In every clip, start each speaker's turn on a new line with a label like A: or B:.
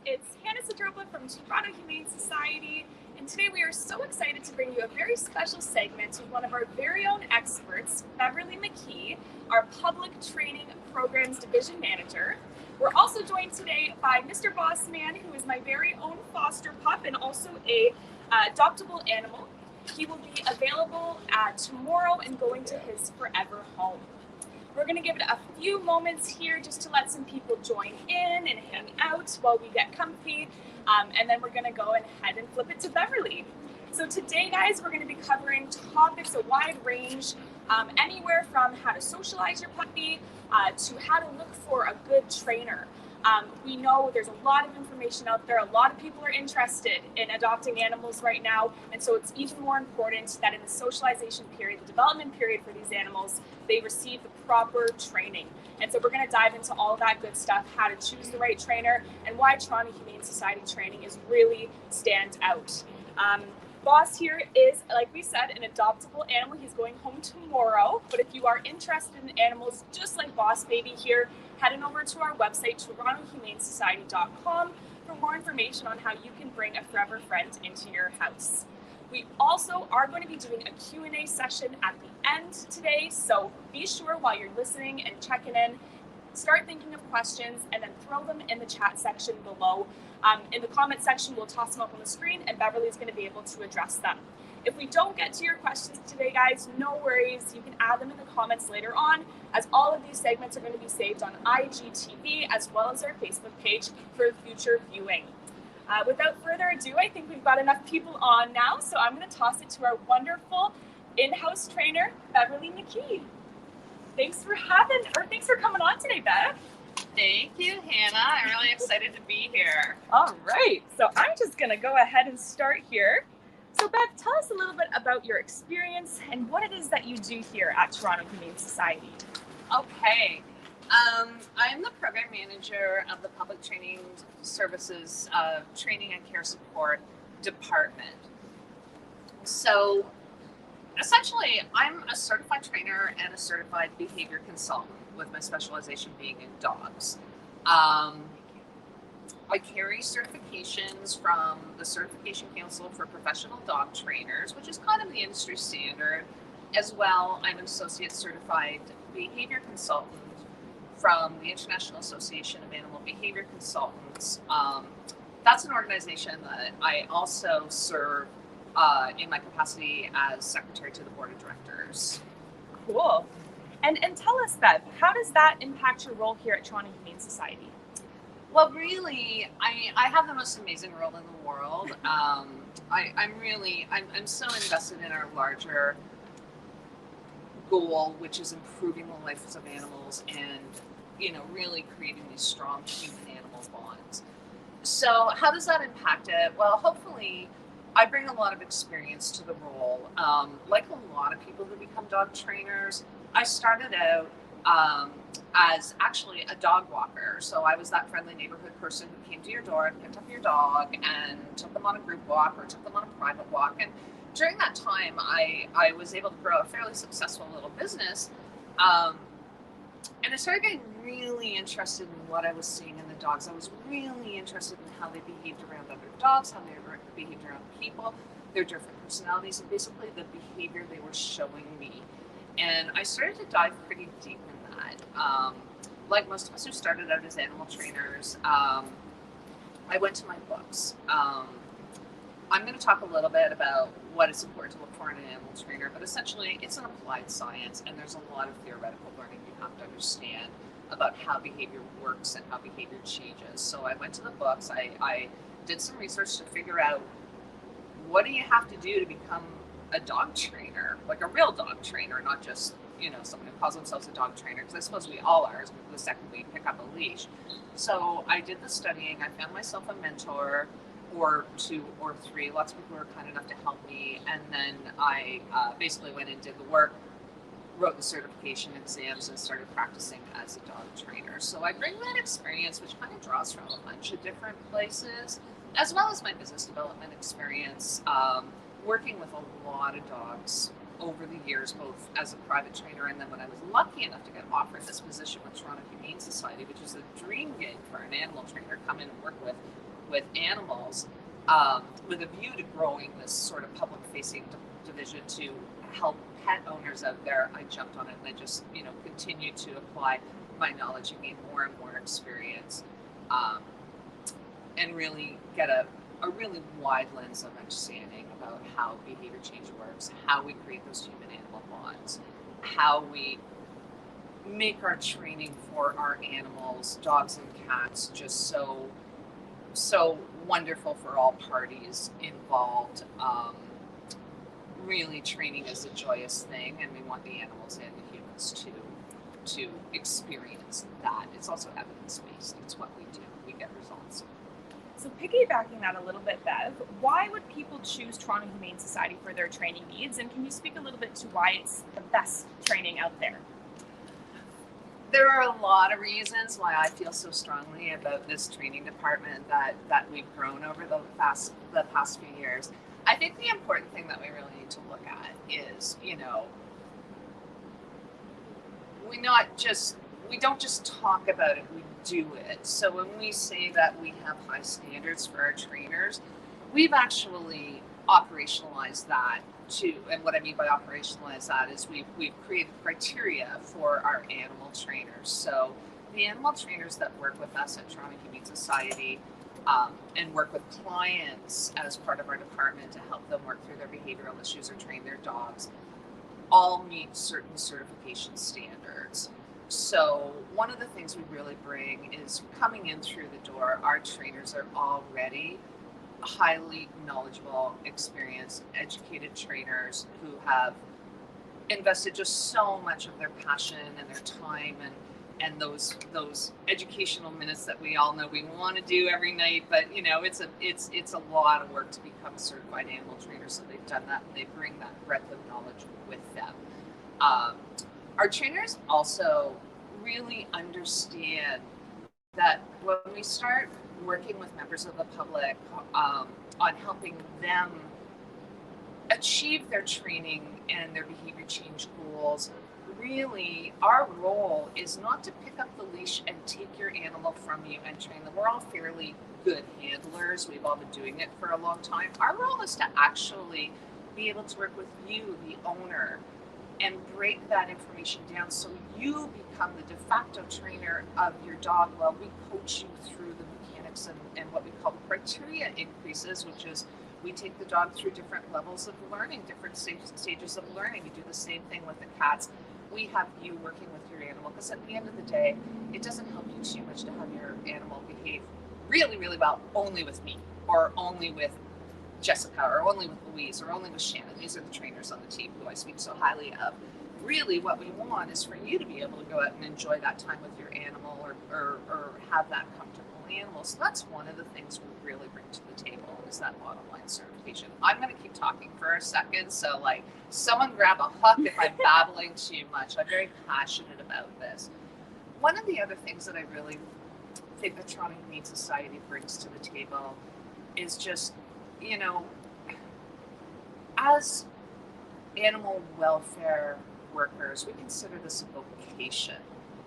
A: It's Hannah Sadroba from Toronto Humane Society, and today we are so excited to bring you a very special segment with one of our very own experts, Beverly McKee, our Public Training Programs Division Manager. We're also joined today by Mr. Bossman, who is my very own foster pup and also a adoptable animal. He will be available tomorrow and going to his forever home. We're going to give it a few moments here just to let some people join in and hang out while we get comfy, and then we're going to go ahead and flip it to Beverly. So today, guys, we're going to be covering topics, a wide range, anywhere from how to socialize your puppy to how to look for a good trainer. We know there's a lot of information out there. A lot of people are interested in adopting animals right now, and so it's even more important that in the socialization period, the development period for these animals, they receive the proper training. And so we're going to dive into all of that good stuff, how to choose the right trainer, and why Toronto Humane Society training is really stand out. Boss here is, like we said, an adoptable animal. He's going home tomorrow, but if you are interested in animals just like Boss Baby here, head on over to our website, torontohumanesociety.com, for more information on how you can bring a forever friend into your house. We also are going to be doing a Q&A session at the end today, so be sure while you're listening and checking in, start thinking of questions and then throw them in the chat section below. In the comment section, we'll toss them up on the screen and Beverly is going to be able to address them. If we don't get to your questions today, guys, no worries. You can add them in the comments later on, as all of these segments are going to be saved on IGTV as well as our Facebook page for future viewing. Without further ado, I think we've got enough people on now, so I'm going to toss it to our wonderful in-house trainer, Beverly McKee. Thanks for coming on today, Bev.
B: Thank you, Hannah. I'm really excited to be here.
A: All right, so I'm just going to go ahead and start here. So Bev, tell us a little bit about your experience and what it is that you do here at Toronto Humane Society.
B: Okay. I'm the program manager of the Public Training Services Training and Care Support Department. So essentially, I'm a certified trainer and a certified behavior consultant, with my specialization being in dogs. I carry certifications from the Certification Council for Professional Dog Trainers, which is kind of the industry standard. As well, I'm an associate certified behavior consultant from the International Association of Animal Behavior Consultants. That's an organization that I also serve in my capacity as secretary to the board of directors.
A: Cool. And tell us, Bev, how does that impact your role here at Toronto Humane Society?
B: Well, really, I have the most amazing role in the world. I'm so invested in our larger goal, which is improving the lives of animals and, really creating these strong human-animal bonds. So how does that impact it? Well, hopefully, I bring a lot of experience to the role. Like a lot of people who become dog trainers, I started out as actually a dog walker. So I was that friendly neighborhood person who came to your door and picked up your dog and took them on a group walk or took them on a private walk. And during that time, I was able to grow a fairly successful little business. And I started getting really interested in what I was seeing in the dogs. I was really interested in how they behaved around other dogs, how they behaved around people, their different personalities, and basically the behavior they were showing me. And I started to dive pretty deep in that. Like most of us who started out as animal trainers, I went to my books. I'm going to talk a little bit about what is important to look for in an animal trainer, but essentially it's an applied science, and there's a lot of theoretical learning you have to understand about how behavior works and how behavior changes. So I went to the books, I did some research to figure out what do you have to do to become a dog trainer, like a real dog trainer, not just, someone who calls themselves a dog trainer, because I suppose we all are the second we pick up a leash. So I did the studying, I found myself a mentor, or 2 or 3. Lots of people were kind enough to help me, and then I basically went and did the work, wrote the certification exams, and started practicing as a dog trainer. So I bring that experience, which kind of draws from a bunch of different places, as well as my business development experience, working with a lot of dogs over the years, both as a private trainer and then when I was lucky enough to get offered this position with Toronto Humane Society, which is a dream gig for an animal trainer, come in and work with with animals, with a view to growing this sort of public-facing division to help pet owners out there. I jumped on it and I just, continue to apply my knowledge and gain more and more experience, and really get a really wide lens of understanding about how behavior change works, how we create those human-animal bonds, how we make our training for our animals, dogs and cats, just so wonderful for all parties involved. Really, training is a joyous thing, and we want the animals and the humans to experience that. It's also evidence-based. It's what we do. We get results.
A: So piggybacking that a little bit, Bev, why would people choose Toronto Humane Society for their training needs? And can you speak a little bit to why it's the best training out there?
B: There are a lot of reasons why I feel so strongly about this training department that we've grown over the past few years. I think the important thing that we really need to look at is, we don't just talk about it, we do it. So when we say that we have high standards for our trainers, we've actually operationalized that too. And what I mean by operationalize that is we've created criteria for our animal trainers. So the animal trainers that work with us at Toronto Humane Society, and work with clients as part of our department to help them work through their behavioral issues or train their dogs, all meet certain certification standards. So one of the things we really bring is coming in through the door, our trainers are already highly knowledgeable, experienced, educated trainers who have invested just so much of their passion and their time and those educational minutes that we all know we want to do every night, but it's a lot of work to become a certified animal trainer. So they've done that, and they bring that breadth of knowledge with them. Our trainers also really understand that when we start working with members of the public on helping them achieve their training and their behavior change goals, really our role is not to pick up the leash and take your animal from you and train them. We're all fairly good handlers. We've all been doing it for a long time. Our role is to actually be able to work with you, the owner, and break that information down so you become the de facto trainer of your dog while we coach you through the mechanics and what we call the criteria increases, which is we take the dog through different levels of learning, different stages of learning. We do the same thing with the cats. We have you working with your animal, because at the end of the day, it doesn't help you too much to have your animal behave really, really well only with me, or only with Jessica, or only with Louise, or only with Shannon. These are the trainers on the team who I speak so highly of. Really what we want is for you to be able to go out and enjoy that time with your animal, or have that comfortable animal. So that's one of the things we really bring to the table, is that bottom line certification. I'm going to keep talking for a second, so someone grab a hook if I'm babbling too much. I'm very passionate about this. One of the other things that I really think the Toronto Humane Society brings to the table is just, as animal welfare workers, we consider this a vocation.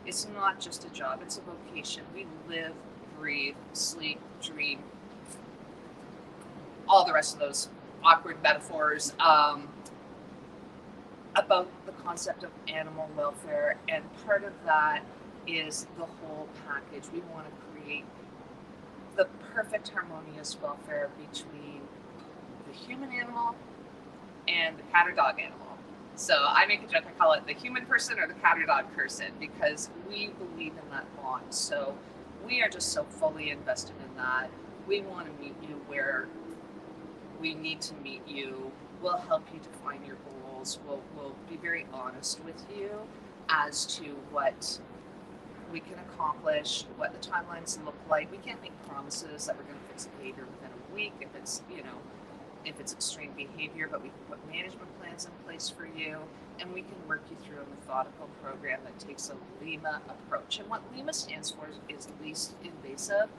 B: It's not just a job, it's a vocation. We live, breathe, sleep, dream, all the rest of those awkward metaphors about the concept of animal welfare. And part of that is the whole package. We want to create the perfect harmonious welfare between the human animal and the cat or dog animal. So I make a joke, I call it the human person or the cat or dog person, because we believe in that bond. So we are just so fully invested in that. We want to meet you where we need to meet you. We'll help you define your goals. We'll be very honest with you as to what we can accomplish, what the timelines look like. We can't make promises that we're going to fix behavior within a week if it's extreme behavior, but we can put management plans in place for you, and we can work you through a methodical program that takes a Lima approach. And what Lima stands for is least invasive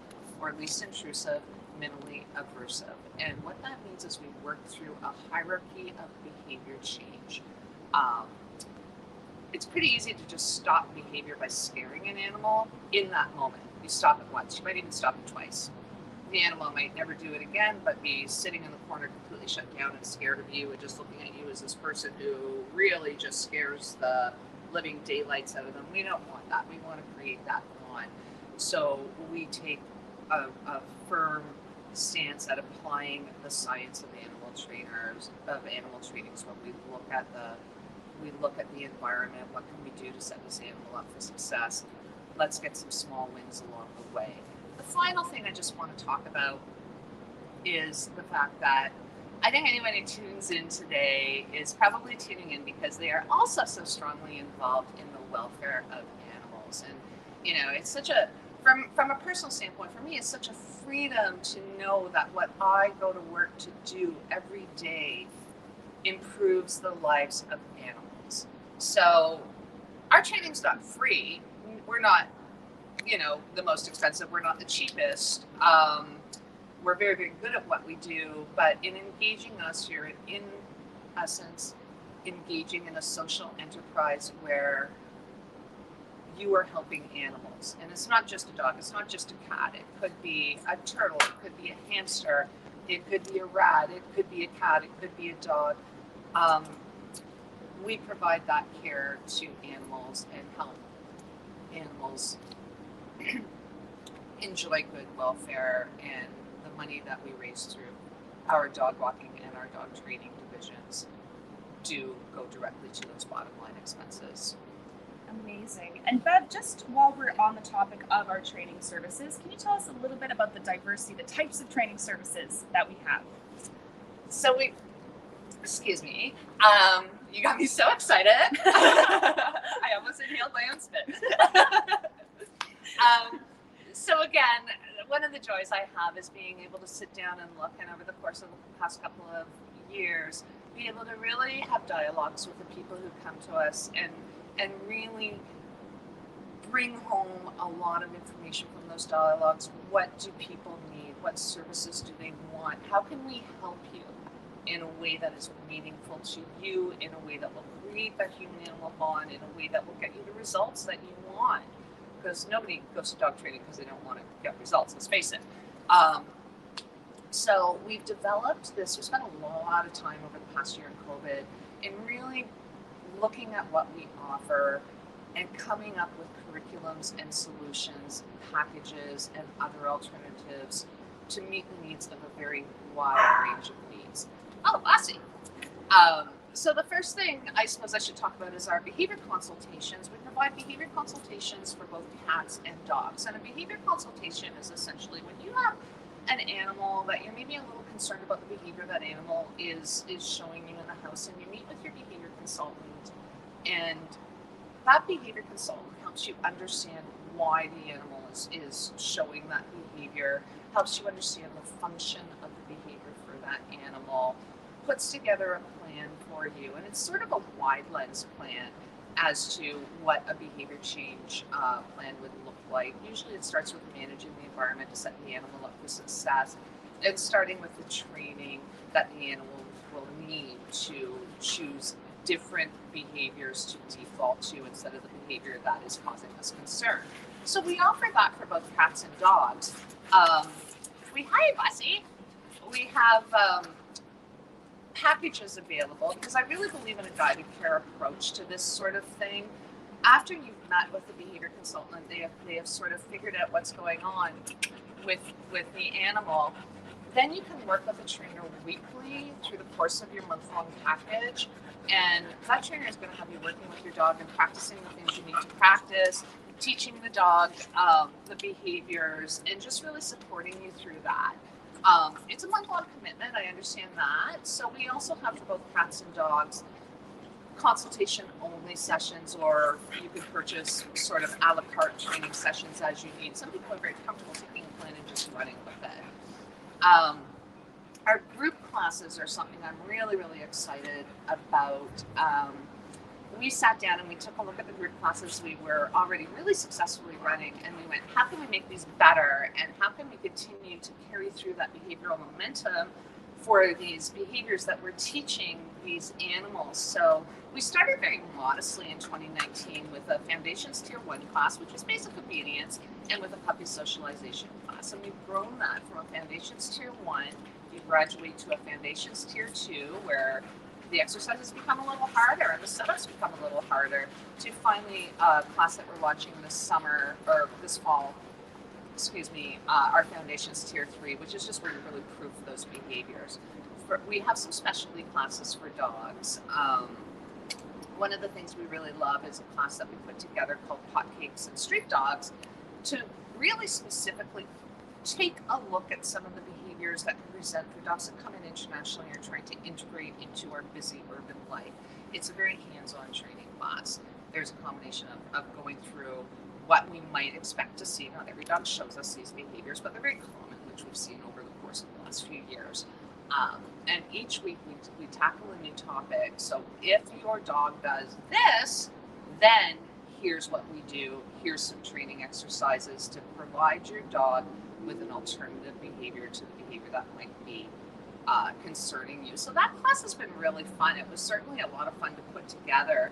B: or least intrusive, minimally aversive. And what that means is we work through a hierarchy of behavior change. It's pretty easy to just stop behavior by scaring an animal in that moment. You stop it once, you might even stop it twice. the animal might never do it again, but be sitting in the corner completely shut down and scared of you and just looking at you as this person who really just scares the living daylights out of them. We don't want that. We want to create that bond. So we take a firm stance at applying the science of animal trainers, of animal training. So we look at the environment. What can we do to set this animal up for success? Let's get some small wins along the way. The final thing I just want to talk about is the fact that I think anyone who tunes in today is probably tuning in because they are also so strongly involved in the welfare of animals. And, you know, it's such a, from a personal standpoint, for me, it's such a freedom to know that what I go to work to do every day improves the lives of animals. So our training's not free. We're not, you know, the most expensive. We're not the cheapest. We're very, very good at what we do, but in engaging us, you're in essence engaging in a social enterprise where you are helping animals. And it's not just a dog, it's not just a cat. It could be a turtle, it could be a hamster, it could be a rat, it could be a cat, it could be a dog. We provide that care to animals and help animals enjoy good welfare, and the money that we raise through our dog walking and our dog training divisions do go directly to those bottom line expenses.
A: Amazing. And Bev, just while we're on the topic of our training services, can you tell us a little bit about the diversity, the types of training services that we have?
B: So excuse me, you got me so excited. I almost inhaled my own spit. So again, one of the joys I have is being able to sit down and look, and over the course of the past couple of years, be able to really have dialogues with the people who come to us and really bring home a lot of information from those dialogues. What do people need? What services do they want? How can we help you in a way that is meaningful to you, in a way that will create that human-animal bond, in a way that will get you the results that you want? Because nobody goes to dog training because they don't want to get results, let's face it. So we've developed this, we spent a lot of time over the past year in COVID in really looking at what we offer and coming up with curriculums and solutions, packages, and other alternatives to meet the needs of a very wide range of needs. Oh, Lassie. So the first thing I suppose I should talk about is our behavior consultations. We provide behavior consultations for both cats and dogs. And a behavior consultation is essentially when you have an animal that you're maybe a little concerned about the behavior that animal is showing you in the house, and you meet with your behavior consultant, and that behavior consultant helps you understand why the animal is showing that behavior, helps you understand the function of the behavior for that animal, puts together a plan for you, and it's sort of a wide lens plan as to what a behavior change plan would look like. Usually it starts with managing the environment to set the animal up for success, and starting with the training that the animal will need to choose different behaviors to default to instead of the behavior that is causing us concern. So we offer that for both cats and dogs. Hi, Bussy. We have packages available because I really believe in a guided care approach to this sort of thing. After you've met with the behavior consultant, they have sort of figured out what's going on with the animal. Then you can work with a trainer weekly through the course of your month-long package, and that trainer is going to have you working with your dog and practicing the things you need to practice, teaching the dog the behaviors, and just really supporting you through that. It's a month-long commitment, I understand that. So we also have for both cats and dogs consultation only sessions, or you can purchase sort of a la carte training sessions as you need. Some people are very comfortable taking a plan and just running with it. Our group classes are something I'm really, really excited about. We sat down and we took a look at the group classes we were already really successfully running, and we went, how can we make these better, and how can we continue to carry through that behavioral momentum for these behaviors that we're teaching these animals? So we started very modestly in 2019 with a Foundations Tier 1 class, which was basic obedience, and with a puppy socialization class. And we've grown that from a Foundations Tier 1. You graduate to a Foundations Tier 2, where the exercises become a little harder and the setups become a little harder, to finally a class that we're launching this summer, or this fall, our Foundations Tier 3, which is just where you really prove those behaviors. We have some specialty classes for dogs. One of the things we really love is a class that we put together called Hotcakes and Street Dogs, to really specifically take a look at some of the behaviors that we present for dogs that come in internationally or trying to integrate into our busy urban life. It's a very hands-on training class. There's a combination of going through what we might expect to see. Not every dog shows us these behaviors, but they're very common, which we've seen over the course of the last few years. And each week we tackle a new topic. So if your dog does this, then here's what we do. Here's some training exercises to provide your dog with an alternative behavior to the behavior that might be concerning you. So that class has been really fun. It was certainly a lot of fun to put together.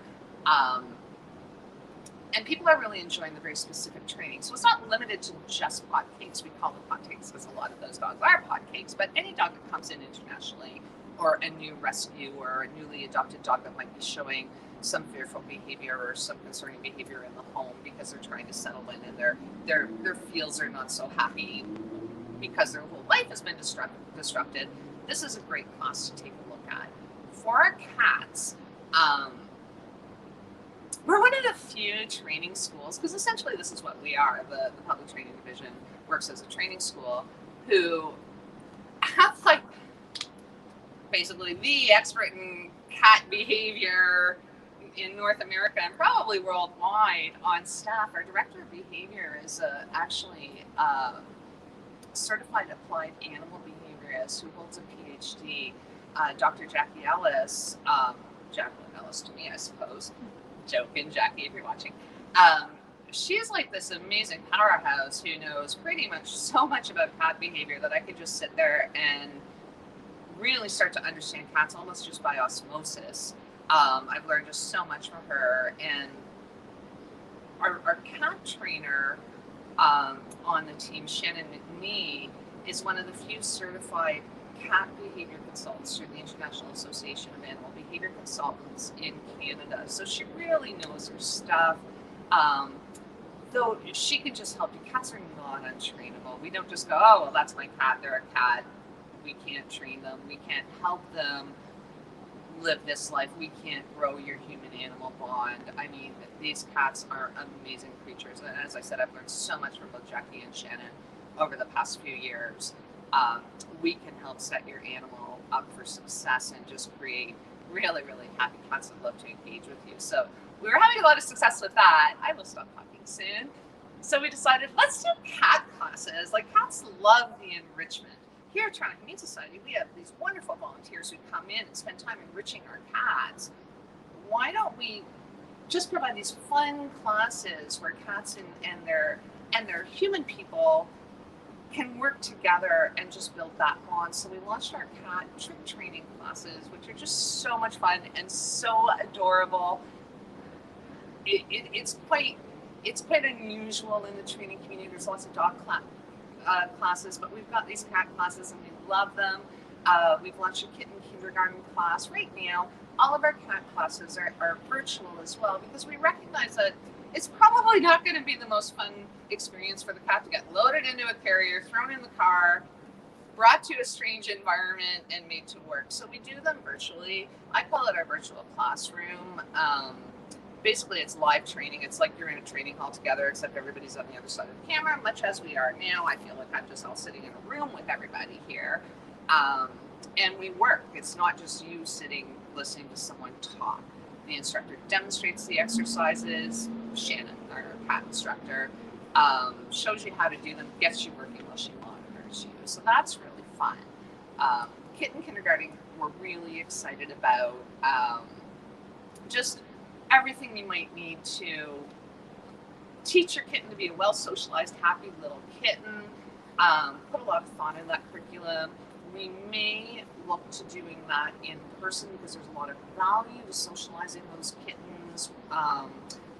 B: And people are really enjoying the very specific training. So it's not limited to just Hotcakes. We call them Hotcakes because a lot of those dogs are Hotcakes, but any dog that comes in internationally, or a new rescue or a newly adopted dog that might be showing some fearful behavior or some concerning behavior in the home because they're trying to settle in and their feels are not so happy because their whole life has been disrupted. This is a great class to take a look at. For our cats, we're one of the few training schools, because essentially this is what we are. The public training division works as a training school, who have like basically the expert in cat behavior in North America and probably worldwide on staff. Our director of behavior is actually a certified applied animal behaviorist who holds a PhD. Dr. Jackie Ellis, Jacqueline Ellis to me, I suppose. Joking, Jackie, if you're watching. She's like this amazing powerhouse who knows pretty much so much about cat behavior that I could just sit there and really start to understand cats almost just by osmosis. I've learned just so much from her. And our cat trainer on the team, Shannon McNee, is one of the few certified cat behavior consultants through the International Association of Animal Behavior Consultants in Canada. So she really knows her stuff. Though she can just help you. Cats are not untrainable. We don't just go, oh, well, that's my cat, they're a cat. We can't train them. We can't help them live this life. We can't grow your human-animal bond. I mean, these cats are amazing creatures. And as I said, I've learned so much from both Jackie and Shannon over the past few years. We can help set your animal up for success and just create really, really happy cats that love to engage with you. So we were having a lot of success with that. I will stop talking soon. So we decided, let's do cat classes. Like, cats love the enrichment. Here at Toronto Humane Society, we have these wonderful volunteers who come in and spend time enriching our cats. Why don't we just provide these fun classes where cats and their human people can work together and just build that bond? So we launched our cat trick training classes, which are just so much fun and so adorable. It's quite unusual in the training community. There's lots of dog classes, but we've got these cat classes and we love them. We've launched a kitten kindergarten class. Right now, all of our cat classes are virtual as well, because we recognize that it's probably not going to be the most fun experience for the cat to get loaded into a carrier, thrown in the car, brought to a strange environment, and made to work. So we do them virtually. I call it our virtual classroom. Basically, it's live training. It's like you're in a training hall together, except everybody's on the other side of the camera, much as we are now. I feel like I'm just all sitting in a room with everybody here. And we work. It's not just you sitting listening to someone talk. The instructor demonstrates the exercises. Shannon, our cat instructor, shows you how to do them, gets you working while she monitors you. So that's really fun. Kitten kindergarten, we're really excited about. Just everything you might need to teach your kitten to be a well-socialized, happy little kitten. Put a lot of thought in that curriculum. We may look to doing that in person because there's a lot of value to socializing those kittens.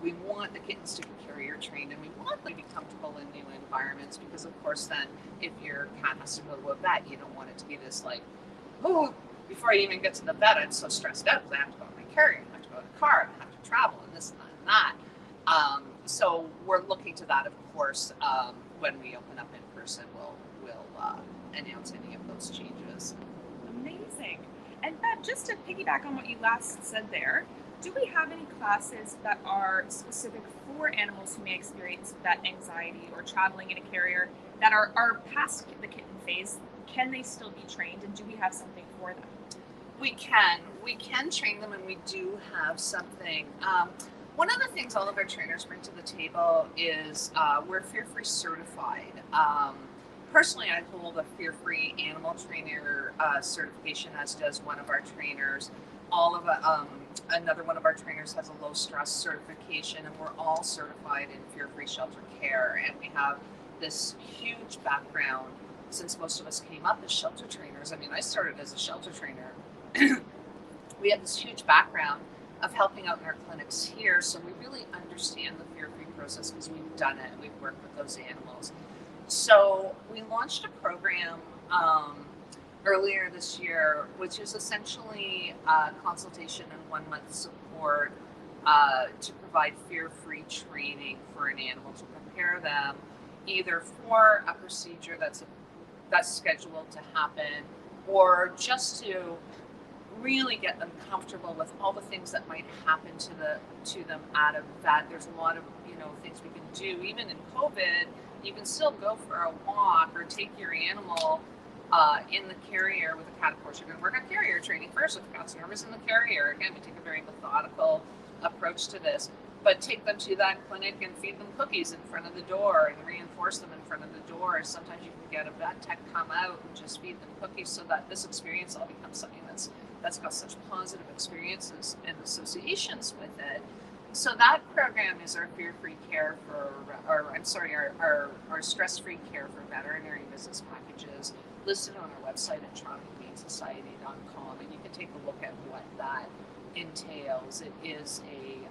B: We want the kittens to be carrier trained, and we want them to be comfortable in new environments, because of course then if your cat has to go to a vet, you don't want it to be this like, oh, before I even get to the vet, I'm so stressed out because I have to go on my carrier, I have to go in the car, I have to travel, and this and that and that. So we're looking to that, of course. When we open up in person, we'll announce any of those changes.
A: Amazing. And Bev, just to piggyback on what you last said there, do we have any classes that are specific for animals who may experience vet anxiety or traveling in a carrier that are past the kitten phase? Can they still be trained, and do we have something for them?
B: We can train them, and we do have something. One of the things all of our trainers bring to the table is we're fear-free certified. Personally, I hold a fear-free animal trainer certification, as does one of our trainers. Another one of our trainers has a low-stress certification, and we're all certified in fear-free shelter care. And we have this huge background since most of us came up as shelter trainers. I mean, I started as a shelter trainer. We have this huge background of helping out in our clinics here, so we really understand the fear-free process because we've done it. We've worked with those animals. So we launched a program earlier this year, which is essentially consultation and 1 month support to provide fear-free training for an animal to prepare them either for a procedure that's scheduled to happen, or just to really get them comfortable with all the things that might happen to them out of that. There's a lot of things we can do. Even in COVID, you can still go for a walk or take your animal in the carrier with a cat. Of course, you're going to work on carrier training first. If the cat's nervous in the carrier, again, we take a very methodical approach to this. But take them to that clinic and feed them cookies in front of the door and reinforce them in front of the door. Sometimes you can get a vet tech come out and just feed them cookies, so that this experience all becomes something that's got such positive experiences and associations with it. So that program is our fear-free care our stress-free care for veterinary business packages, listed on our website at TorontoHumaneSociety.com, and you can take a look at what that entails. It is a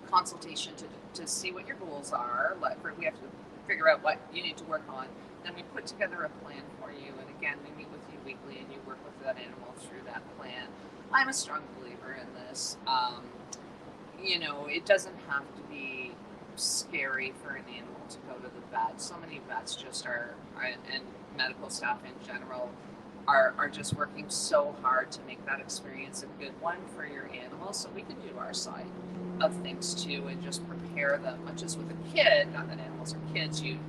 B: consultation to see what your goals are. We have to figure out what you need to work on. Then we put together a plan for you, and again, we meet with you weekly, and you work with that animal through that plan. I'm a strong believer in this. It doesn't have to be scary for an animal to go to the vet. So many vets and medical staff in general are just working so hard to make that experience a good one for your animal, so we can do our side of things too and just prepare them, not just with a kid, not that animals are kids, you'd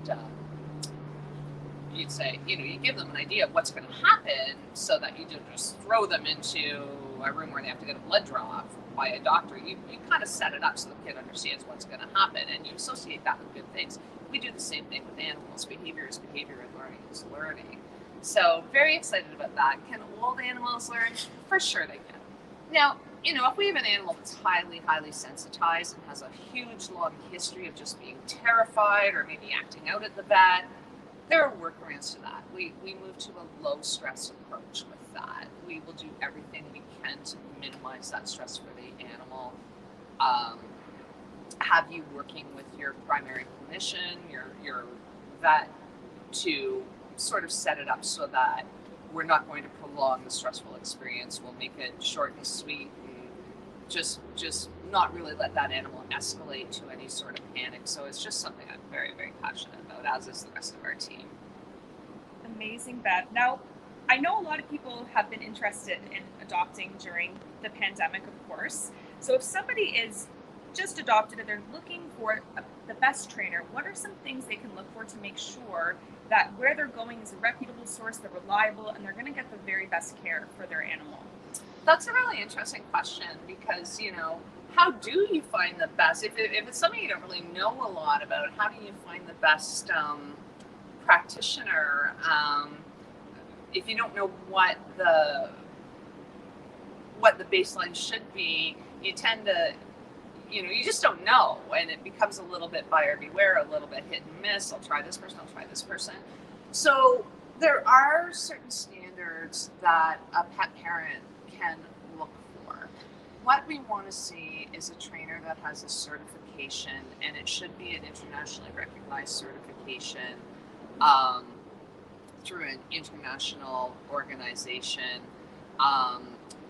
B: say, you give them an idea of what's going to happen so that you don't just throw them into a room where they have to get a blood draw by a doctor. You kind of set it up so the kid understands what's going to happen, and you associate that with good things. We do the same thing with animals. Behavior is behavior, and learning is learning. So very excited about that. Can old animals learn? For sure they can. Now, if we have an animal that's highly, highly sensitized and has a huge, long history of just being terrified or maybe acting out at the vet, there are workarounds to that. We move to a low-stress approach with that. We will do everything we can to minimize that stress for the animal. Have you working with your primary clinician, your vet, to sort of set it up so that we're not going to prolong the stressful experience. We'll make it short and sweet, and just not really let that animal escalate to any sort of panic. So it's just something I'm very, very passionate about, as is the rest of our team.
A: Amazing, Bev. Now, I know a lot of people have been interested in adopting during the pandemic, of course. So if somebody is just adopted and they're looking for the best trainer, what are some things they can look for to make sure that where they're going is a reputable source, they're reliable, and they're going to get the very best care for their animal?
B: That's a really interesting question, because, how do you find the best? If it's something you don't really know a lot about, how do you find the best practitioner? If you don't know what the baseline should be, you tend to, you just don't know, and it becomes a little bit buyer beware, a little bit hit and miss. I'll try this person, I'll try this person. So there are certain standards that a pet parent can look for. what we want to see is a trainer that has a certification, and it should be an internationally recognized certification through an international organization.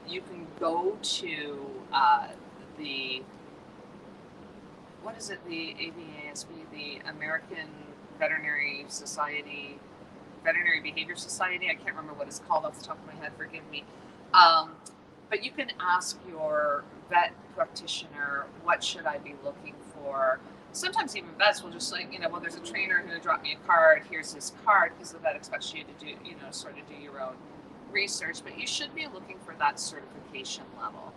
B: You can go to the the ABASB, the American Veterinary Society, Veterinary Behavior Society. I can't remember what it's called off the top of my head, forgive me. But you can ask your vet practitioner, what should I be looking for? Sometimes even vets will just like, well, there's a trainer who dropped me a card, here's his card, because the vet expects you to do, sort of do your own research, but you should be looking for that certification level.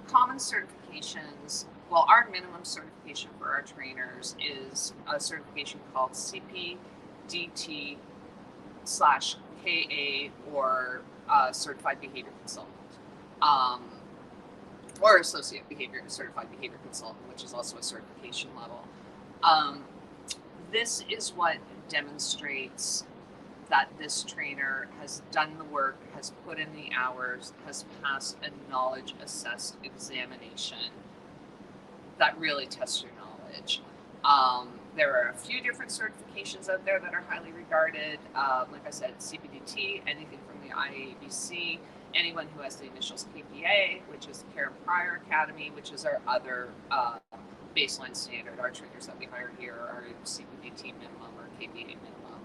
B: Common certifications, well, our minimum certification for our trainers is a certification called CPDT/KA or Certified Behavior Consultant, or Associate Certified Behavior Consultant, which is also a certification level. This is what demonstrates that this trainer has done the work, has put in the hours, has passed a knowledge assessed examination that really tests your knowledge. There are a few different certifications out there that are highly regarded. Like I said, CPDT, anything from the IABC, anyone who has the initials KPA, which is the Care and Prior Academy, which is our other baseline standard. Our trainers that we hire here are CPDT minimum or KPA minimum.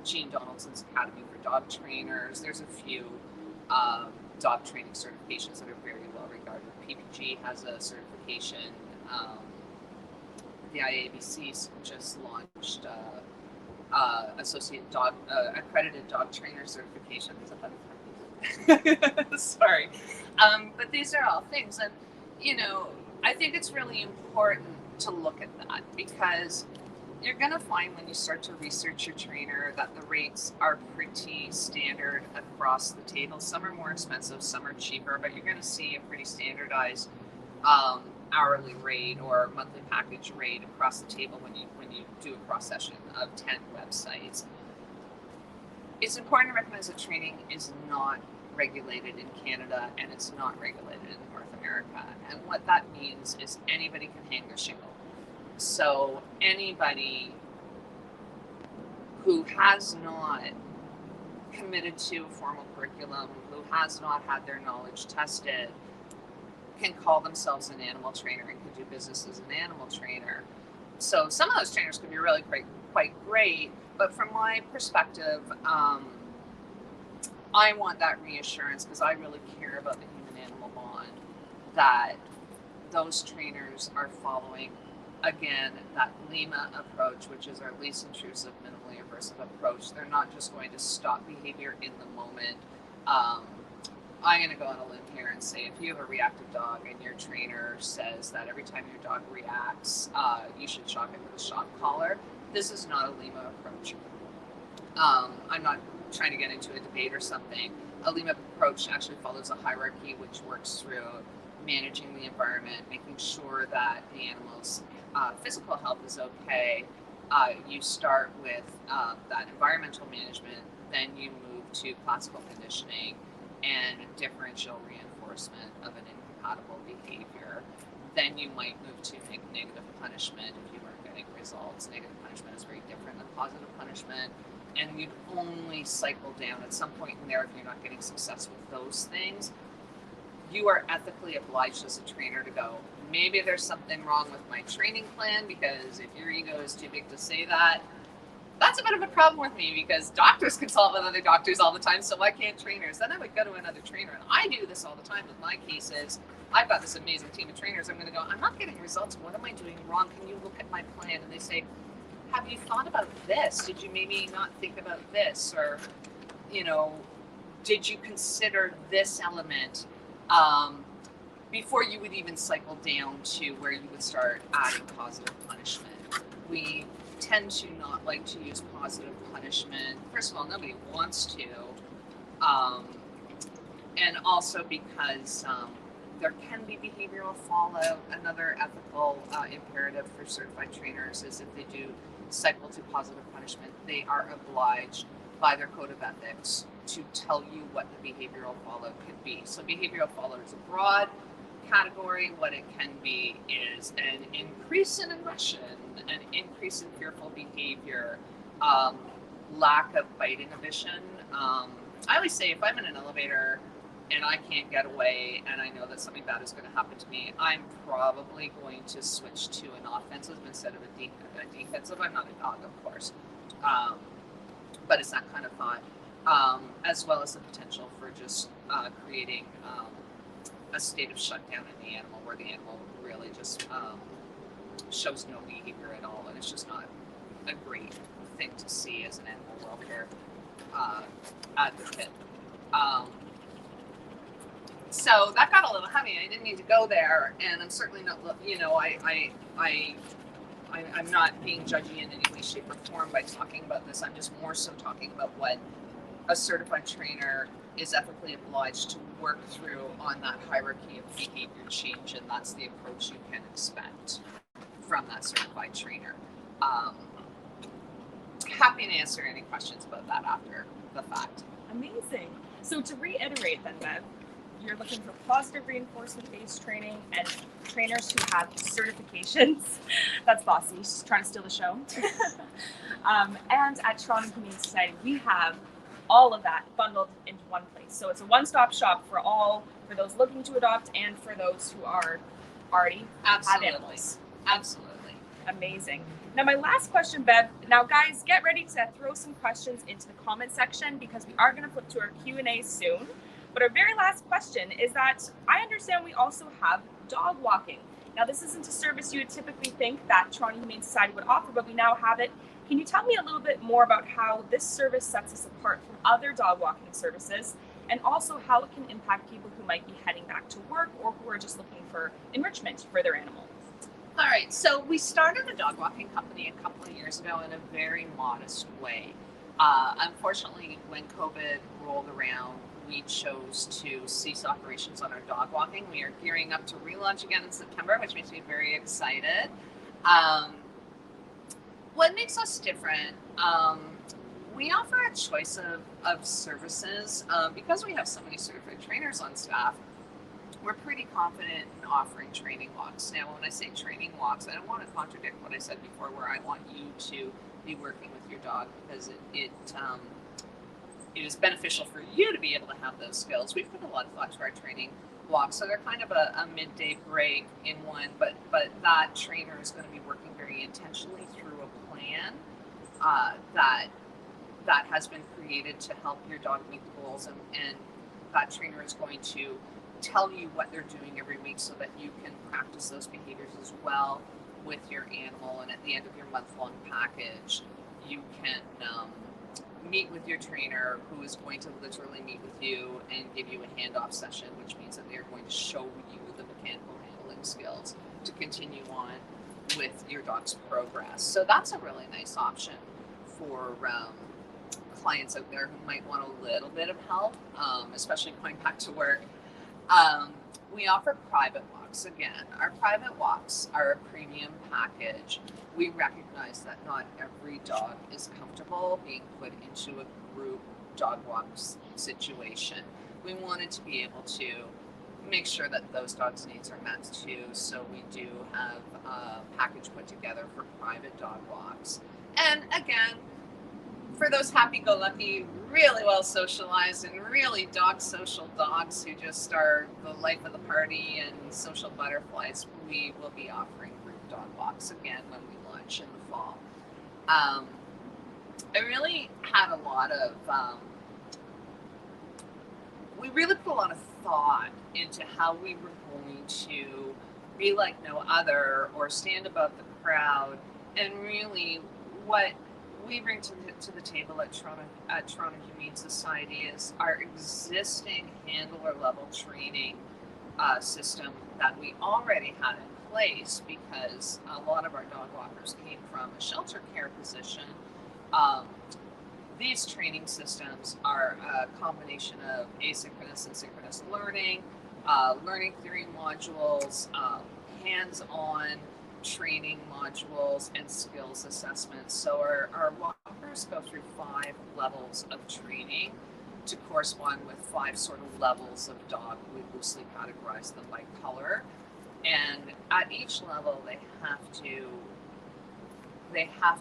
B: Gene Donaldson's Academy for Dog Trainers. There's a few dog training certifications that are very well regarded. PPG has a certification. The IABC just launched Associate Dog Accredited Dog Trainer certification. Sorry, but these are all things, and I think it's really important to look at that, because you're going to find when you start to research your trainer that the rates are pretty standard across the table. Some are more expensive, some are cheaper, but you're going to see a pretty standardized hourly rate or monthly package rate across the table when you do a cross session of 10 websites. It's important to recognize that training is not regulated in Canada and it's not regulated in North America. And what that means is anybody can hang their shingle. So anybody who has not committed to a formal curriculum, who has not had their knowledge tested, can call themselves an animal trainer and can do business as an animal trainer. So some of those trainers can be really quite great, but from my perspective, I want that reassurance, because I really care about the human-animal bond, that those trainers are following, again, that Lima approach, which is our least intrusive, minimally aversive approach. They're not just going to stop behavior in the moment. I'm going to go on a limb here and say, if you have a reactive dog and your trainer says that every time your dog reacts, you should shock it with a shock collar, this is not a Lima approach. I'm not trying to get into a debate or something. A Lima approach actually follows a hierarchy which works through managing the environment, making sure that the animal's physical health is okay. You start with that environmental management, then you move to classical conditioning and differential reinforcement of an incompatible behavior. Then you might move to negative punishment if you aren't getting results. Negative punishment is very different than positive punishment. And you'd only cycle down at some point in there if you're not getting success with those things. You are ethically obliged as a trainer to go, maybe there's something wrong with my training plan, because if your ego is too big to say that, that's a bit of a problem with me, because doctors consult with other doctors all the time, so why can't trainers? Then I would go to another trainer, and I do this all the time with my cases. I've got this amazing team of trainers. I'm going to go, I'm not getting results. What am I doing wrong? Can you look at my plan? And they say, have you thought about this? Did you maybe not think about this? Or, did you consider this element before you would even cycle down to where you would start adding positive punishment? We tend to not like to use positive punishment. First of all, nobody wants to. And also because there can be behavioral fallout. Another ethical imperative for certified trainers is if they do cycle to positive punishment, they are obliged by their code of ethics to tell you what the behavioral fallout could be. So behavioral fallout is a broad category. What it can be is an increase in aggression, an increase in fearful behavior, lack of bite inhibition. I always say if I'm in an elevator and I can't get away and I know that something bad is going to happen to me, I'm probably going to switch to an offensive instead of a defensive. I'm not a dog, of course, but it's that kind of thought, as well as the potential for just creating a state of shutdown in the animal where the animal really just shows no behavior at all, and it's just not a great thing to see as an animal welfare advocate. So that got a little heavy. I didn't need to go there, and I'm certainly not, I'm not being judgy in any way, shape, or form by talking about this. I'm just more so talking about what a certified trainer is ethically obliged to work through on that hierarchy of behavior change, and that's the approach you can expect from that certified trainer. Happy to answer any questions about that after the fact.
A: Amazing. So to reiterate then, Bev, you're looking for positive reinforcement-based training and trainers who have certifications. That's bossy. She's trying to steal the show. And at Toronto Humane Society, we have all of that bundled into one place. So it's a one-stop shop for those looking to adopt and for those who are already have animals.
B: Absolutely.
A: Amazing. Now, my last question, Bev. Now, guys, get ready to throw some questions into the comment section because we are going to flip to our Q&A soon. But our very last question is that I understand we also have dog walking. Now, this isn't a service you would typically think that Toronto Humane Society would offer, but we now have it. Can you tell me a little bit more about how this service sets us apart from other dog walking services, and also how it can impact people who might be heading back to work or who are just looking for enrichment for their animal?
B: All right, so we started a dog walking company a couple of years ago in a very modest way. Unfortunately, when COVID rolled around, we chose to cease operations on our dog walking. We are gearing up to relaunch again in September, which makes me very excited. What makes us different? We offer a choice of services. Because we have so many certified trainers on staff, we're pretty confident in offering training walks. Now, when I say training walks, I don't want to contradict what I said before, where I want you to be working with your dog because it is beneficial for you to be able to have those skills. We put a lot of thought to our training walks, so they're kind of a midday break in one, but that trainer is going to be working very intentionally through a plan that has been created to help your dog meet the goals, and that trainer is going to tell you what they're doing every week so that you can practice those behaviors as well with your animal. And at the end of your month-long package, you can meet with your trainer, who is going to literally meet with you and give you a handoff session, which means that they're going to show you the mechanical handling skills to continue on with your dog's progress. So that's a really nice option for clients out there who might want a little bit of help, especially going back to work. We offer private walks. Again, our private walks are a premium package. We recognize that not every dog is comfortable being put into a group dog walks situation. We wanted to be able to make sure that those dogs' needs are met too. So we do have a package put together for private dog walks. And again, for those happy-go-lucky, really well socialized and really dog social dogs who just are the life of the party and social butterflies, we will be offering group dog walks again when we launch in the fall. I really had a lot of, we really put a lot of thought into how we were going to be like no other or stand above the crowd, and really what we bring to the table at Toronto Humane Society is our existing handler level training system that we already had in place, because a lot of our dog walkers came from a shelter care position. These training systems are a combination of asynchronous and synchronous learning, learning theory modules, hands-on training modules, and skills assessments. So our walkers dogs go through 5 levels of training to correspond with 5 sort of levels of dog. We loosely categorize them by color. And at each level, they have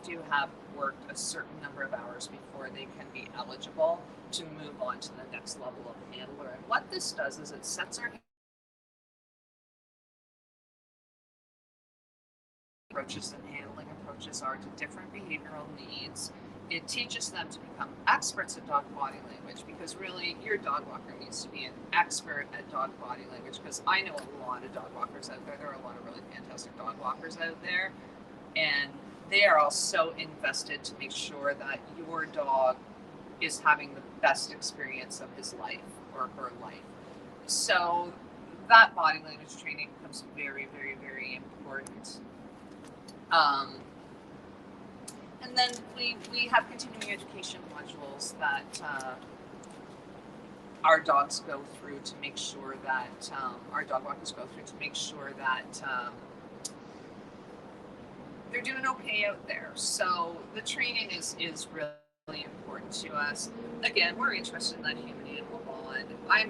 B: to have worked a certain number of hours before they can be eligible to move on to the next level of handler. And what this does is it sets our approaches and handling approaches are to different behavioral needs. It teaches them to become experts at dog body language, because really your dog walker needs to be an expert at dog body language, because I know a lot of dog walkers out there. There are a lot of really fantastic dog walkers out there, and they are all so invested to make sure that your dog is having the best experience of his life or her life. So that body language training becomes very, very, very important. And then we have continuing education modules that our dogs go through to make sure that our dog walkers go through to make sure that they're doing okay out there. So the training is really important to us. Again, we're interested in that human-animal bond. I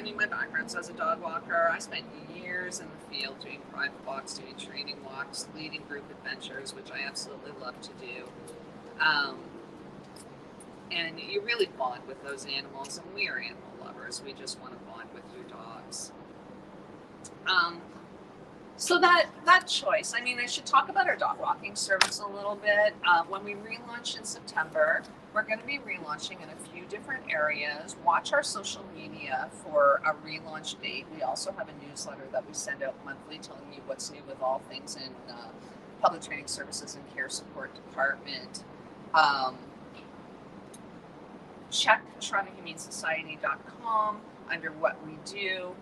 B: mean, my background's as a dog walker. I spent years in the field doing private walks, doing training walks, leading group adventures, which I absolutely love to do. And you really bond with those animals, and we are animal lovers. We just want to bond with your dogs. So that choice, I mean, I should talk about our dog walking service a little bit. When we relaunch in September, we're going to be relaunching in a few different areas. Watch our social media for a relaunch date. We also have a newsletter that we send out monthly telling you what's new with all things in public training services and care support department. Check TorontoHumaneSociety.com under what we do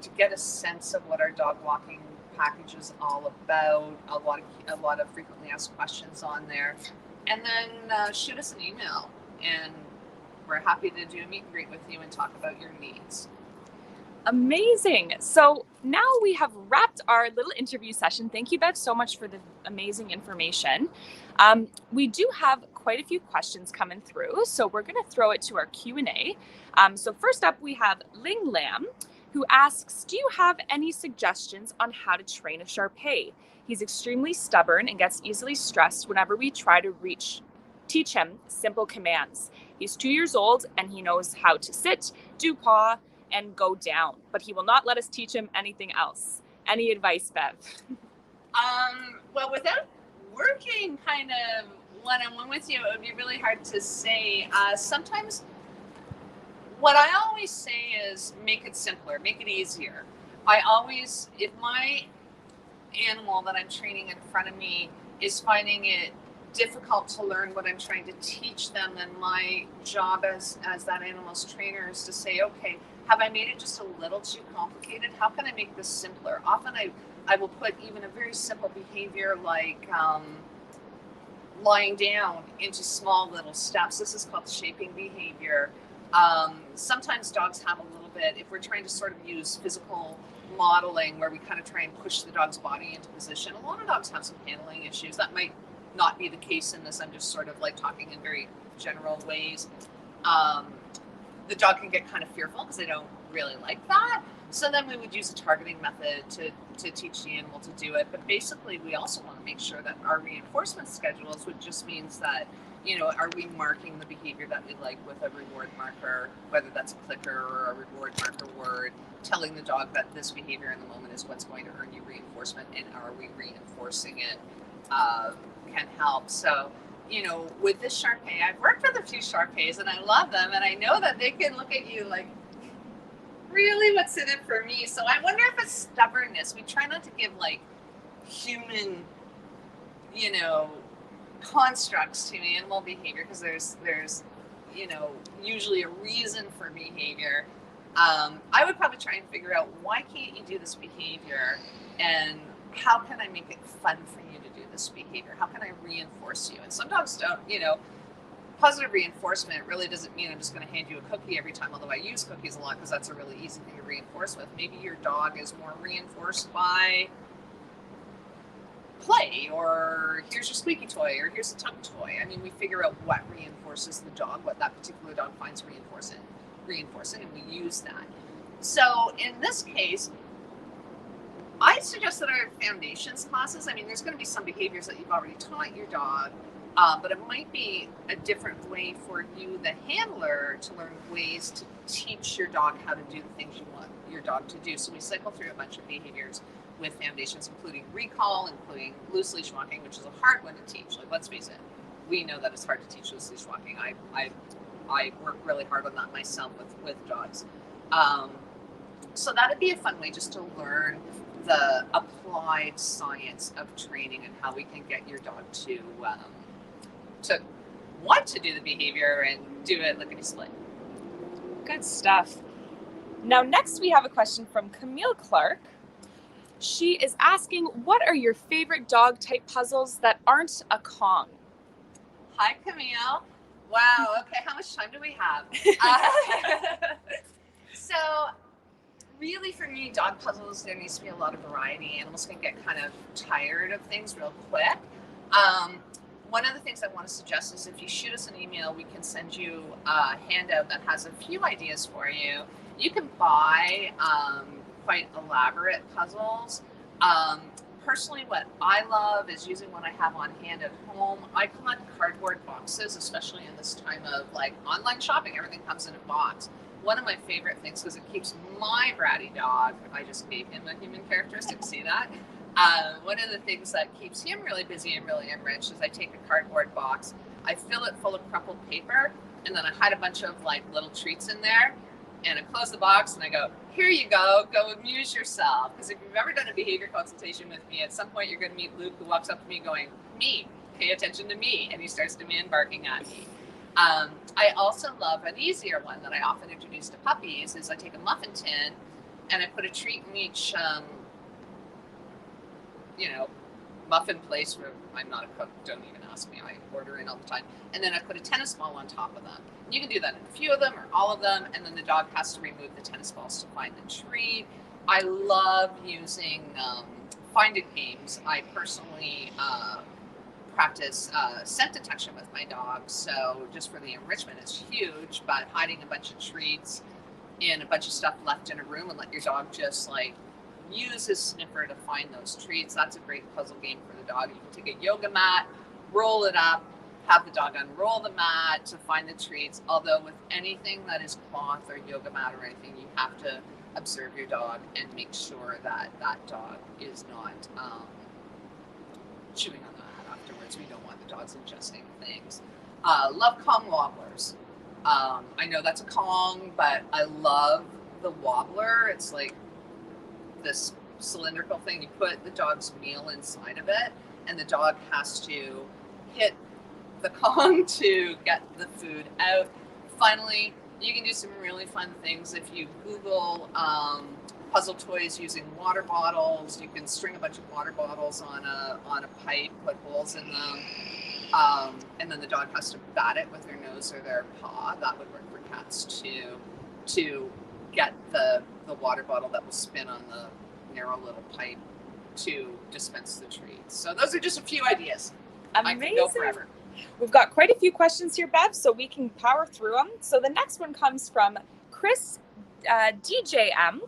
B: to get a sense of what our dog walking package is all about. A lot of frequently asked questions on there. And then shoot us an email, and we're happy to do a meet and greet with you and talk about your needs.
A: Amazing. So now we have wrapped our little interview session. Thank you, Bev, so much for the amazing information. We do have quite a few questions coming through, so we're going to throw it to our Q&A. So first up, we have Ling Lam, who asks, do you have any suggestions on how to train a Shar-Pei? He's extremely stubborn and gets easily stressed whenever we try to teach him simple commands. He's 2 years old and he knows how to sit, do paw, and go down, but he will not let us teach him anything else. Any advice, Bev?
B: Well, without working kind of one-on-one with you, it would be really hard to say. Sometimes what I always say is make it simpler, make it easier. If my animal that I'm training in front of me is finding it difficult to learn what I'm trying to teach them, then my job as that animal's trainer is to say, okay, have I made it just a little too complicated? How can I make this simpler? Often I will put even a very simple behavior like lying down into small little steps. This is called shaping behavior. Sometimes dogs have a little bit, if we're trying to sort of use physical modeling where we kind of try and push the dog's body into position, a lot of dogs have some handling issues. That might not be the case in this. I'm just sort of like talking in very general ways. The dog can get kind of fearful because they don't really like that. So then we would use a targeting method to teach the animal to do it. But basically, we also want to make sure that our reinforcement schedules, which just means that, are we marking the behavior that we like with a reward marker, whether that's a clicker or a reward marker word, telling the dog that this behavior in the moment is what's going to earn you reinforcement, and are we reinforcing it, can help. So, with this Shar-Pei, I've worked with a few Shar-Peis and I love them, and I know that they can look at you like, really, what's in it for me? So I wonder if it's stubbornness. We try not to give like human, constructs to animal behavior, because there's usually a reason for behavior. I would probably try and figure out, why can't you do this behavior, and how can I make it fun for you to do this behavior? How can I reinforce you? And some dogs don't, positive reinforcement really doesn't mean I'm just going to hand you a cookie every time, although I use cookies a lot because that's a really easy thing to reinforce with. Maybe your dog is more reinforced by play, or here's your squeaky toy, or here's a tongue toy. I mean, we figure out what reinforces the dog, what that particular dog finds reinforcing, and we use that. So in this case, I suggest that our foundations classes, I mean, there's going to be some behaviors that you've already taught your dog, but it might be a different way for you, the handler, to learn ways to teach your dog how to do the things you want your dog to do. So we cycle through a bunch of behaviors with foundations, including recall, including loose leash walking, which is a hard one to teach. Like, let's face it, we know that it's hard to teach loose leash walking. I work really hard on that myself with dogs. So that'd be a fun way just to learn the applied science of training and how we can get your dog to want to do the behavior and do it lickety-split.
A: Good stuff. Now, next we have a question from Camille Clark. She is asking, what are your favorite dog type puzzles that aren't a Kong?
B: Hi, Camille. Wow. Okay. How much time do we have? So really, for me, dog puzzles, there needs to be a lot of variety. Animals can get kind of tired of things real quick. One of the things I want to suggest is if you shoot us an email, we can send you a handout that has a few ideas for you. You can buy quite elaborate puzzles. Personally, what I love is using what I have on hand at home. I collect cardboard boxes, especially in this time of like online shopping. Everything comes in a box. One of my favorite things, because it keeps my bratty dog, I just gave him a human characteristic, see that? One of the things that keeps him really busy and really enriched is I take a cardboard box, I fill it full of crumpled paper, and then I hide a bunch of like little treats in there, and I close the box and I go, here you go amuse yourself. Because if you've ever done a behavior consultation with me, at some point you're going to meet Luke, who walks up to me going, me, pay attention to me, and he starts demand barking at me. I also love an easier one that I often introduce to puppies is I take a muffin tin and I put a treat in each, muffin place where I'm not a cook, don't even ask me, I order in all the time. And then I put a tennis ball on top of them. You can do that in a few of them or all of them, and then the dog has to remove the tennis balls to find the treat. I love using find-it games. I personally practice scent detection with my dog, so just for the enrichment, it's huge, but hiding a bunch of treats in a bunch of stuff left in a room and let your dog just like use his sniffer to find those treats. That's a great puzzle game for the dog. You can take a yoga mat, roll it up, have the dog unroll the mat to find the treats. Although with anything that is cloth or yoga mat or anything, you have to observe your dog and make sure that that dog is not chewing on the mat afterwards. We don't want the dogs ingesting things. Love Kong Wobblers. I know that's a Kong, but I love the wobbler. It's like this cylindrical thing. You put the dog's meal inside of it, and the dog has to hit the Kong to get the food out. Finally, you can do some really fun things. If you Google puzzle toys using water bottles, you can string a bunch of water bottles on a pipe, put holes in them, and then the dog has to bat it with their nose or their paw. That would work for cats too, to get the water bottle that will spin on the narrow little pipe to dispense the treats. So those are just a few ideas.
A: Amazing.
B: I could go forever.
A: We've got quite a few questions here, Bev, so we can power through them. So the next one comes from Chris DJM.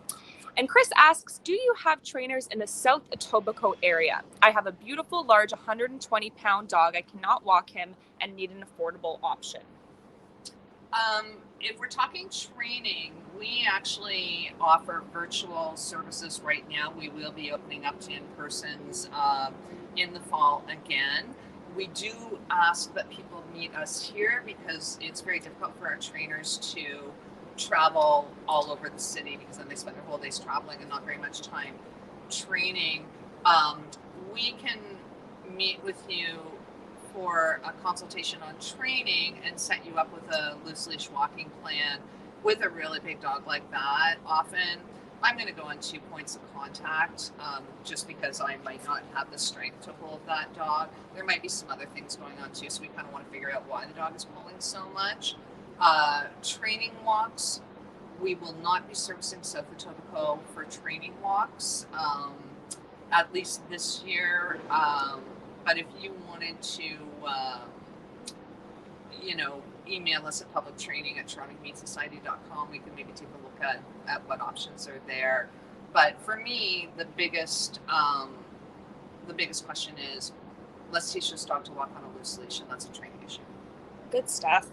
A: And Chris asks, do you have trainers in the South Etobicoke area? I have a beautiful, large 120-pound dog. I cannot walk him and need an affordable option.
B: If we're talking training, we actually offer virtual services right now. We will be opening up to in-persons in the fall again. We do ask that people meet us here because it's very difficult for our trainers to travel all over the city because then they spend their whole days traveling and not very much time training. We can meet with you for a consultation on training and set you up with a loose leash walking plan with a really big dog like that. Often I'm going to go on 2 points of contact just because I might not have the strength to hold that dog. There might be some other things going on too, so we kind of want to figure out why the dog is pulling so much. Training walks, we will not be servicing South Etobicoke for training walks. at least this year. But if you wanted to, email us at publictraining@torontohumanesociety.com, we can maybe take a look at what options are there. But for me, the biggest question is, let's teach this dog to walk on a loose leash, and that's a training issue.
A: Good stuff.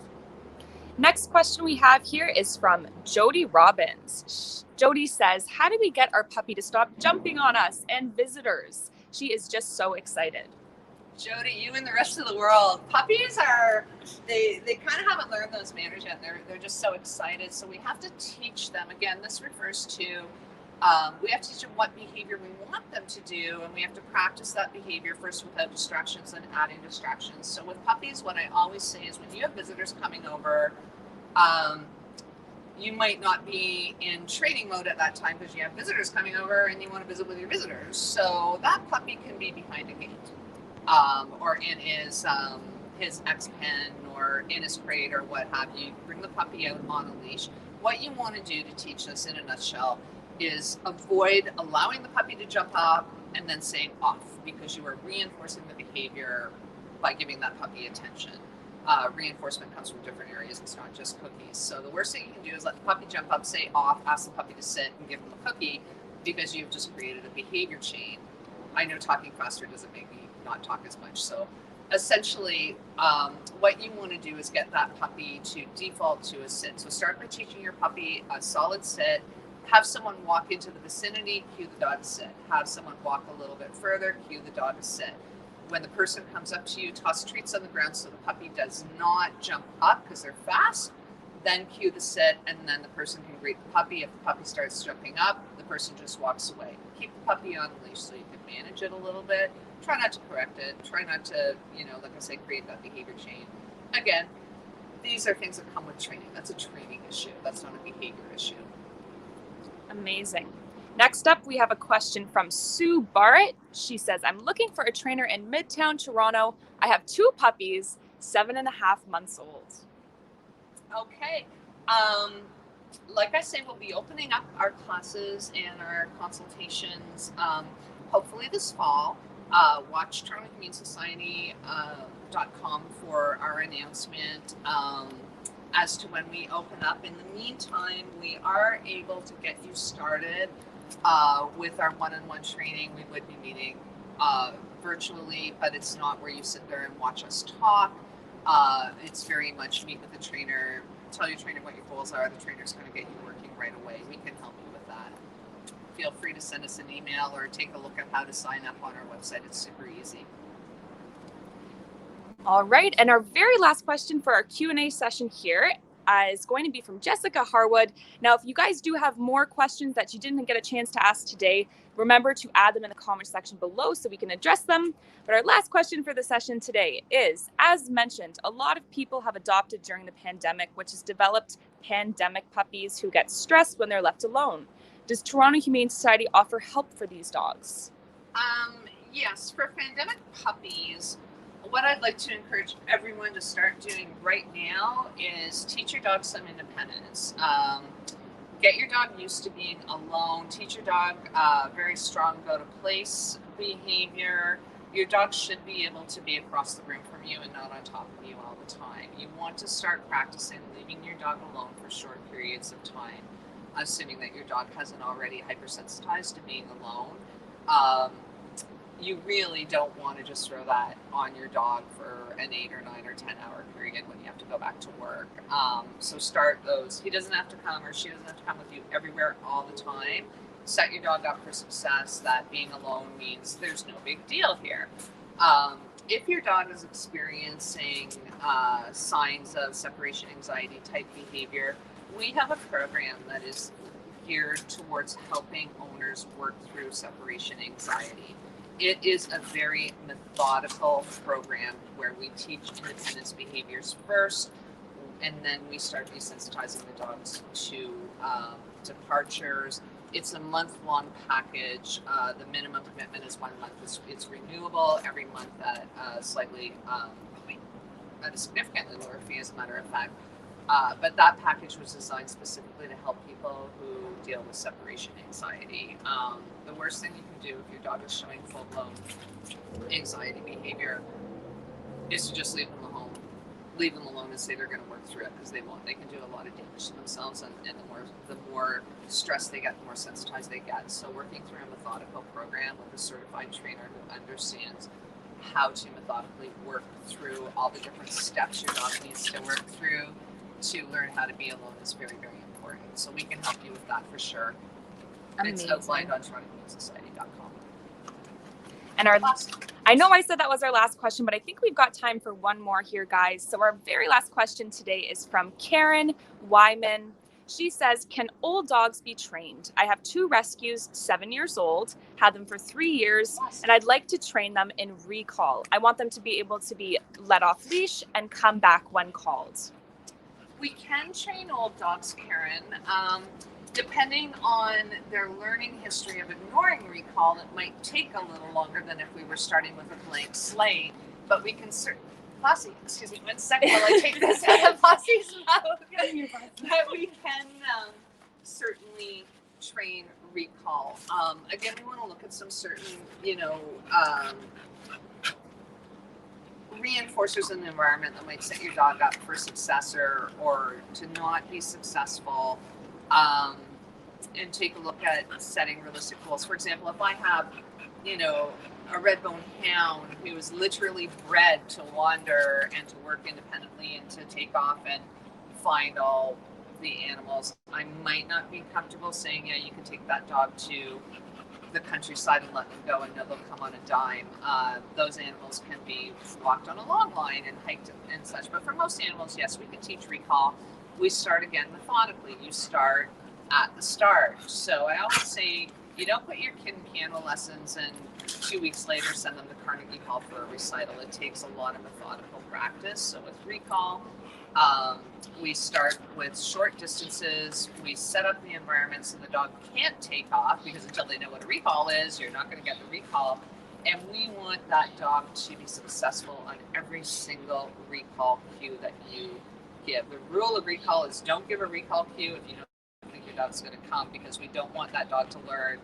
A: Next question we have here is from Jody Robbins. Jody says, how do we get our puppy to stop jumping on us and visitors? She is just so excited.
B: Jody, you and the rest of the world, puppies they kind of haven't learned those manners yet. They're just so excited. So we have to teach them. Again, this refers to, we have to teach them what behavior we want them to do, and we have to practice that behavior first without distractions and adding distractions. So with puppies, what I always say is when you have visitors coming over, you might not be in training mode at that time because you have visitors coming over and you want to visit with your visitors. So that puppy can be behind a gate, or in his X-pen or in his crate or what have you. Bring the puppy out on a leash. What you want to do to teach this in a nutshell is avoid allowing the puppy to jump up and then saying off, because you are reinforcing the behavior by giving that puppy attention. Reinforcement comes from different areas. It's not just cookies. So the worst thing you can do is let the puppy jump up, say off, ask the puppy to sit, and give them a cookie, because you've just created a behavior chain. I know talking faster doesn't make me not talk as much. So essentially, what you want to do is get that puppy to default to a sit. So start by teaching your puppy a solid sit. Have someone walk into the vicinity, cue the dog to sit. Have someone walk a little bit further, cue the dog to sit. When the person comes up to you, toss treats on the ground so the puppy does not jump up because they're fast. Then cue the sit, and then the person can greet the puppy. If the puppy starts jumping up, the person just walks away. Keep the puppy on the leash so you can manage it a little bit. Try not to correct it. Try not to, like I say, create that behavior chain. Again, these are things that come with training. That's a training issue. That's not a behavior issue.
A: Amazing. Next up, we have a question from Sue Barrett. She says, I'm looking for a trainer in Midtown Toronto. I have 2 puppies, 7.5 months old.
B: Okay. Like I say, we'll be opening up our classes and our consultations hopefully this fall. Watch TorontoHumaneSociety.com for our announcement as to when we open up. In the meantime, we are able to get you started with our one-on-one training. We would be meeting virtually, but it's not where you sit there and watch us talk. It's very much meet with the trainer, tell your trainer what your goals are. The trainer's going to get you working right away. We can help you with that. Feel free to send us an email or take a look at how to sign up on our website. It's super easy.
A: All right, and our very last question for our Q&A session here is going to be from Jessica Harwood. Now, if you guys do have more questions that you didn't get a chance to ask today, remember to add them in the comment section below so we can address them. But our last question for the session today is, as mentioned, a lot of people have adopted during the pandemic, which has developed pandemic puppies who get stressed when they're left alone. Does Toronto Humane Society offer help for these dogs?
B: Yes, for pandemic puppies, what I'd like to encourage everyone to start doing right now is teach your dog some independence. Get your dog used to being alone. Teach your dog very strong go-to-place behavior. Your dog should be able to be across the room from you and not on top of you all the time. You want to start practicing leaving your dog alone for short periods of time, assuming that your dog hasn't already hypersensitized to being alone. You really don't want to just throw that on your dog for an 8 or 9 or 10 hour period when you have to go back to work. So start those. He doesn't have to come, or she doesn't have to come with you everywhere all the time. Set your dog up for success. That being alone means there's no big deal here. If your dog is experiencing signs of separation anxiety type behavior, we have a program that is geared towards helping owners work through separation anxiety. It is a very methodical program where we teach independence behaviors first, and then we start desensitizing the dogs to departures. It's a month-long package. The minimum commitment is 1 month. It's renewable every month at a significantly lower fee, as a matter of fact. But that package was designed specifically to help people who deal with separation anxiety. the worst thing you can do if your dog is showing full-blown anxiety behavior is to just leave them at home. Leave them alone and say they're going to work through it, because they won't. They can do a lot of damage to themselves, and the more stress they get, the more sensitized they get. So working through a methodical program with a certified trainer who understands how to methodically work through all the different steps your dog needs to work through to learn how to be alone is very, very important. So we can help you with that for sure.
A: Amazing.
B: It's outlined on TorontoHumaneSociety.com.
A: And I know I said that was our last question, but I think we've got time for one more here, guys. So our very last question today is from Karen Wyman. She says, can old dogs be trained? I have 2 rescues, 7 years old, had them for 3 years, and I'd like to train them in recall. I want them to be able to be let off leash and come back when called.
B: We can train old dogs, Karen. Depending on their learning history of ignoring recall, it might take a little longer than if we were starting with a blank slate, but we can Flossie, excuse me, 1 second while I take this out of Flossie's mouth. That we can certainly train recall. Again, we want to look at some certain, reinforcers in the environment that might set your dog up for success or to not be successful. And take a look at setting realistic goals. For example, if I have, a red bone hound who is literally bred to wander and to work independently and to take off and find all the animals, I might not be comfortable saying, yeah, you can take that dog to the countryside and let them go and they'll come on a dime. Those animals can be walked on a long line and hiked and such. But for most animals, yes, we can teach recall. We start again methodically. You start at the start. So I always say, you don't put your kid in piano lessons and 2 weeks later send them to Carnegie Hall for a recital. It takes a lot of methodical practice. So with recall, we start with short distances. We set up the environment so the dog can't take off, because until they know what a recall is, you're not going to get the recall. And we want that dog to be successful on every single recall cue that you give. The rule of recall is don't give a recall cue if you don't think your dog's going to come, because we don't want that dog to learn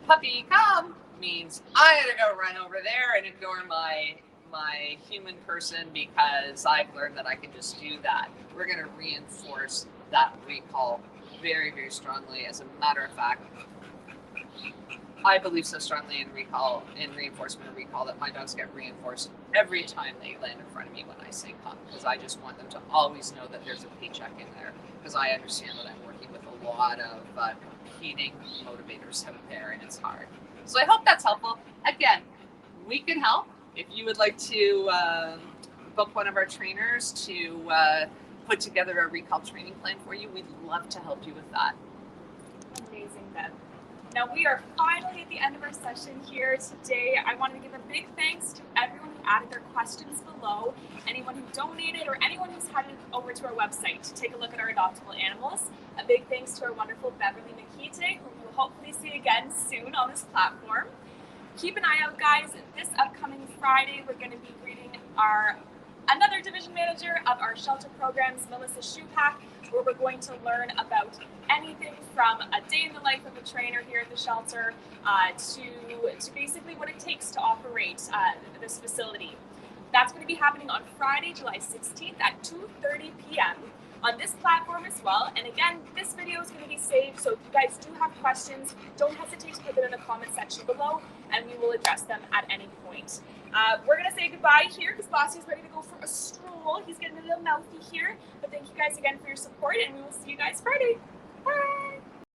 B: puppy come means I gotta go run over there and ignore my human person because I've learned that I can just do that. We're going to reinforce that recall very, very strongly. As a matter of fact, I believe so strongly in recall, in reinforcement of recall, that my dogs get reinforced every time they land in front of me when I say come, because I just want them to always know that there's a paycheck in there, because I understand that I'm working with a lot of competing motivators out there, and it's hard. So I hope that's helpful. Again, we can help. If you would like to book one of our trainers to put together a recall training plan for you, we'd love to help you with that.
A: Amazing, Bev. Now we are finally at the end of our session here today. I wanted to give a big thanks to everyone who added their questions below, anyone who donated, or anyone who's headed over to our website to take a look at our adoptable animals. A big thanks to our wonderful Beverly McKee today, whom we will hopefully see again soon on this platform. Keep an eye out, guys. This upcoming Friday, we're going to be greeting another division manager of our shelter programs, Melissa Shupak, where we're going to learn about anything from a day in the life of a trainer here at the shelter to basically what it takes to operate this facility. That's going to be happening on Friday, July 16th at 2:30 p.m. on this platform as well. And again, this video is going to be saved, so if you guys do have questions, don't hesitate to put them in the comment section below, and we will address them at any point. We're going to say goodbye here because Bossie's ready to go for a stroll. He's getting a little mouthy here, but thank you guys again for your support, and we will see you guys Friday.